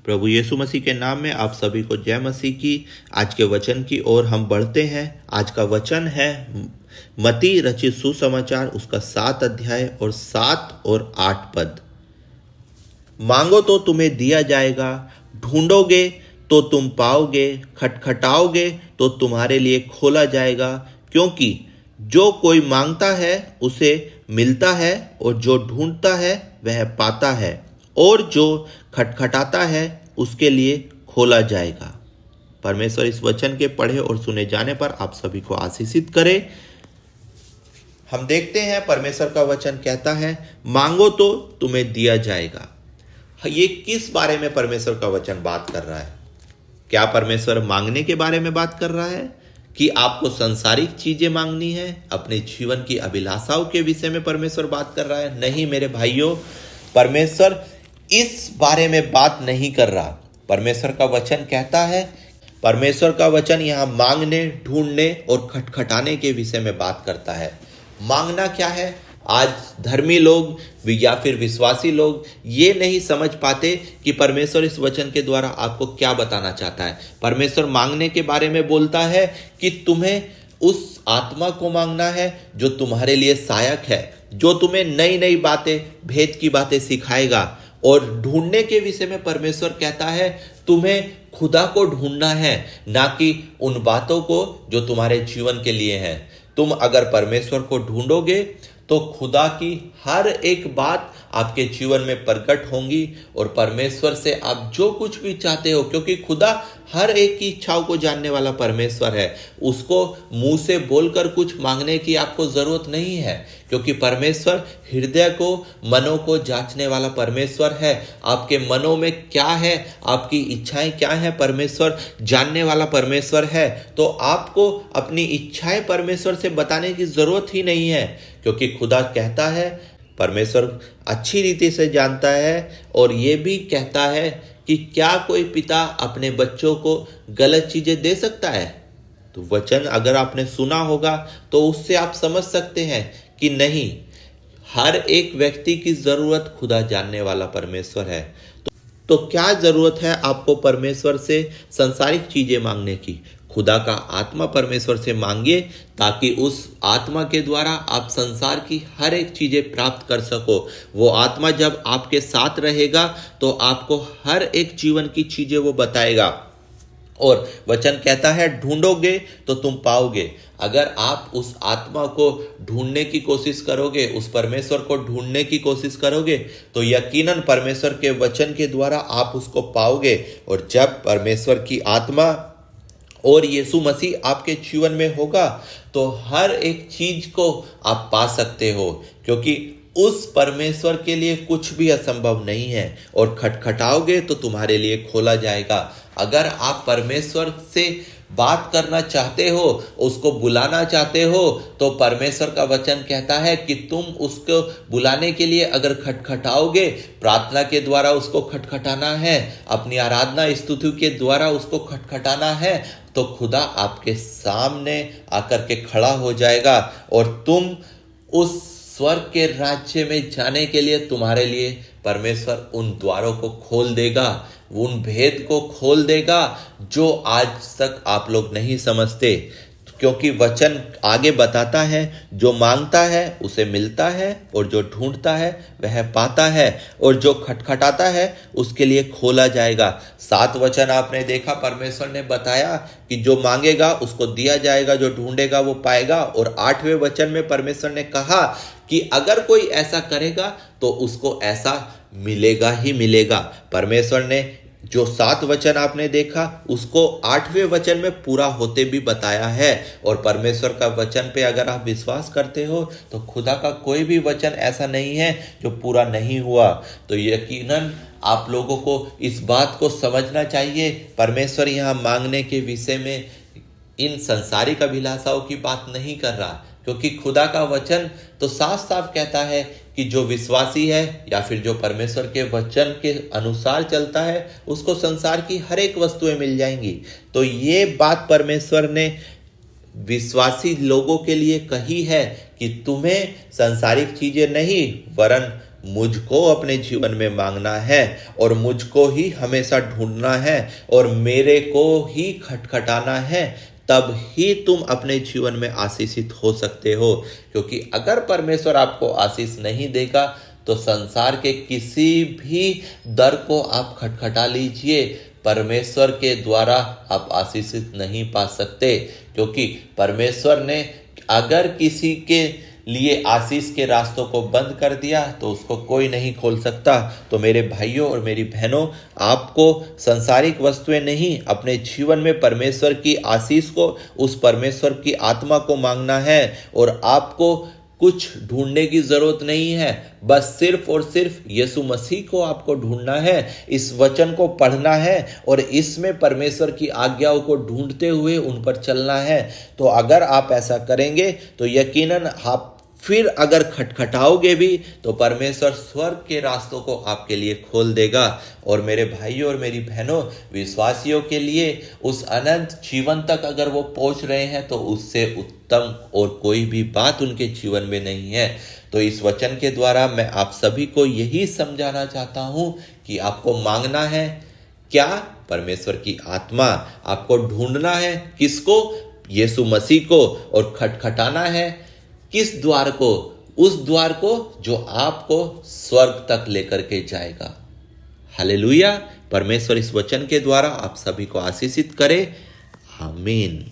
प्रभु यीशु मसीह के नाम में आप सभी को जय मसीह की। आज के वचन की ओर हम बढ़ते हैं। आज का वचन है मत्ती रचित सुसमाचार, उसका 7 अध्याय और 7 और 8 पद। मांगो तो तुम्हें दिया जाएगा, ढूंढोगे तो तुम पाओगे, खटखटाओगे तो तुम्हारे लिए खोला जाएगा। क्योंकि जो कोई मांगता है उसे मिलता है, और जो ढूंढता है वह पाता है, और जो खटखटाता है उसके लिए खोला जाएगा। परमेश्वर इस वचन के पढ़े और सुने जाने पर आप सभी को आशीषित करे। हम देखते हैं परमेश्वर का वचन कहता है मांगो तो तुम्हें दिया जाएगा। ये किस बारे में परमेश्वर का वचन बात कर रहा है? क्या परमेश्वर मांगने के बारे में बात कर रहा है कि आपको सांसारिक चीजें मांगनी है, अपने जीवन की अभिलाषाओं के विषय में परमेश्वर बात कर रहा है? नहीं मेरे भाइयों, परमेश्वर इस बारे में बात नहीं कर रहा। परमेश्वर का वचन कहता है, परमेश्वर का वचन यहाँ मांगने, ढूंढने और खटखटाने के विषय में बात करता है। मांगना क्या है? आज धर्मी लोग या फिर विश्वासी लोग ये नहीं समझ पाते कि परमेश्वर इस वचन के द्वारा आपको क्या बताना चाहता है। परमेश्वर मांगने के बारे में बोलता है कि तुम्हें उस आत्मा को मांगना है जो तुम्हारे लिए सहायक है, जो तुम्हें नई नई बातें, भेद की बातें सिखाएगा। और ढूंढने के विषय में परमेश्वर कहता है तुम्हें खुदा को ढूंढना है, ना कि उन बातों को जो तुम्हारे जीवन के लिए हैं। तुम अगर परमेश्वर को ढूंढोगे तो खुदा की हर एक बात आपके जीवन में प्रकट होंगी, और परमेश्वर से आप जो कुछ भी चाहते हो, क्योंकि खुदा हर एक की इच्छाओं को जानने वाला परमेश्वर है, उसको मुंह से बोलकर कुछ मांगने की आपको जरूरत नहीं है, क्योंकि परमेश्वर हृदय को, मनों को जांचने वाला परमेश्वर है। आपके मनों में क्या है, आपकी इच्छाएं क्या है, परमेश्वर जानने वाला परमेश्वर है। तो आपको अपनी इच्छाएं परमेश्वर से बताने की जरूरत ही नहीं है, क्योंकि खुदा कहता है, परमेश्वर अच्छी रीति से जानता है और ये भी कहता है कि क्या कोई पिता अपने बच्चों को गलत चीजें दे सकता है? तो वचन अगर आपने सुना होगा तो उससे आप समझ सकते हैं कि नहीं, हर एक व्यक्ति की जरूरत खुदा जानने वाला परमेश्वर है। तो क्या जरूरत है आपको परमेश्वर से सांसारिक चीजें मांगने की? खुदा का आत्मा परमेश्वर से मांगिए, ताकि उस आत्मा के द्वारा आप संसार की हर एक चीजें प्राप्त कर सको। वो आत्मा जब आपके साथ रहेगा तो आपको हर एक जीवन की चीजें वो बताएगा। और वचन कहता है ढूंढोगे तो तुम पाओगे। अगर आप उस आत्मा को ढूंढने की कोशिश करोगे, उस परमेश्वर को ढूंढने की कोशिश करोगे, तो यकीनन परमेश्वर के वचन के द्वारा आप उसको पाओगे। और जब परमेश्वर की आत्मा और यीशु मसीह आपके जीवन में होगा तो हर एक चीज को आप पा सकते हो, क्योंकि उस परमेश्वर के लिए कुछ भी असंभव नहीं है। और खटखटाओगे तो तुम्हारे लिए खोला जाएगा। अगर आप परमेश्वर से बात करना चाहते हो, उसको बुलाना चाहते हो, तो परमेश्वर का वचन कहता है कि तुम उसको बुलाने के लिए अगर खटखटाओगे, प्रार्थना के द्वारा उसको खटखटाना है, अपनी आराधना स्तुति के द्वारा उसको खटखटाना है, तो खुदा आपके सामने आकर के खड़ा हो जाएगा। और तुम उस स्वर्ग के राज्य में जाने के लिए तुम्हारे लिए परमेश्वर उन द्वारों को खोल देगा, उन भेद को खोल देगा जो आज तक आप लोग नहीं समझते। क्योंकि वचन आगे बताता है जो मांगता है उसे मिलता है, और जो ढूंढता है वह पाता है, और जो खटखटाता है उसके लिए खोला जाएगा। 7 वचन आपने देखा, परमेश्वर ने बताया कि जो मांगेगा उसको दिया जाएगा, जो ढूंढेगा वो पाएगा। और 8वें वचन में परमेश्वर ने कहा कि अगर कोई ऐसा करेगा तो उसको ऐसा मिलेगा ही मिलेगा। परमेश्वर ने जो 7 वचन आपने देखा उसको 8वें वचन में पूरा होते भी बताया है। और परमेश्वर का वचन पे अगर आप विश्वास करते हो तो खुदा का कोई भी वचन ऐसा नहीं है जो पूरा नहीं हुआ। तो यकीनन आप लोगों को इस बात को समझना चाहिए, परमेश्वर यहाँ मांगने के विषय में इन संसारिक अभिलाषाओं की बात नहीं कर रहा, क्योंकि खुदा का वचन तो साफ साफ कहता है कि जो विश्वासी है या फिर जो परमेश्वर के वचन के अनुसार चलता है उसको संसार की हर एक वस्तुएं मिल जाएंगी। तो ये बात परमेश्वर ने विश्वासी लोगों के लिए कही है कि तुम्हें सांसारिक चीजें नहीं वरन मुझको अपने जीवन में मांगना है और मुझको ही हमेशा ढूंढना है और मेरे को ही खटखटाना है, तब ही तुम अपने जीवन में आशीषित हो सकते हो। क्योंकि अगर परमेश्वर आपको आशीष नहीं देगा तो संसार के किसी भी दर को आप खटखटा लीजिए, परमेश्वर के द्वारा आप आशीषित नहीं पा सकते। क्योंकि परमेश्वर ने अगर किसी के लिए आशीष के रास्तों को बंद कर दिया तो उसको कोई नहीं खोल सकता। तो मेरे भाइयों और मेरी बहनों, आपको संसारिक वस्तुएं नहीं, अपने जीवन में परमेश्वर की आशीष को, उस परमेश्वर की आत्मा को मांगना है। और आपको कुछ ढूंढने की जरूरत नहीं है, बस सिर्फ और सिर्फ यीशु मसीह को आपको ढूंढना है, इस वचन को पढ़ना है और इसमें परमेश्वर की आज्ञाओं को ढूंढते हुए उन पर चलना है। तो अगर आप ऐसा करेंगे तो यकीनन आप फिर अगर खटखटाओगे भी तो परमेश्वर स्वर्ग के रास्तों को आपके लिए खोल देगा। और मेरे भाइयों और मेरी बहनों, विश्वासियों के लिए उस अनंत जीवन तक अगर वो पहुंच रहे हैं तो उससे उत्तम और कोई भी बात उनके जीवन में नहीं है। तो इस वचन के द्वारा मैं आप सभी को यही समझाना चाहता हूं कि आपको मांगना है क्या? परमेश्वर की आत्मा। आपको ढूंढना है किसको? यीशु मसीह को। और खटखटाना है किस द्वार को? उस द्वार को जो आपको स्वर्ग तक लेकर के जाएगा। हालेलुया। परमेश्वर इस वचन के द्वारा आप सभी को आशीषित करे। आमीन।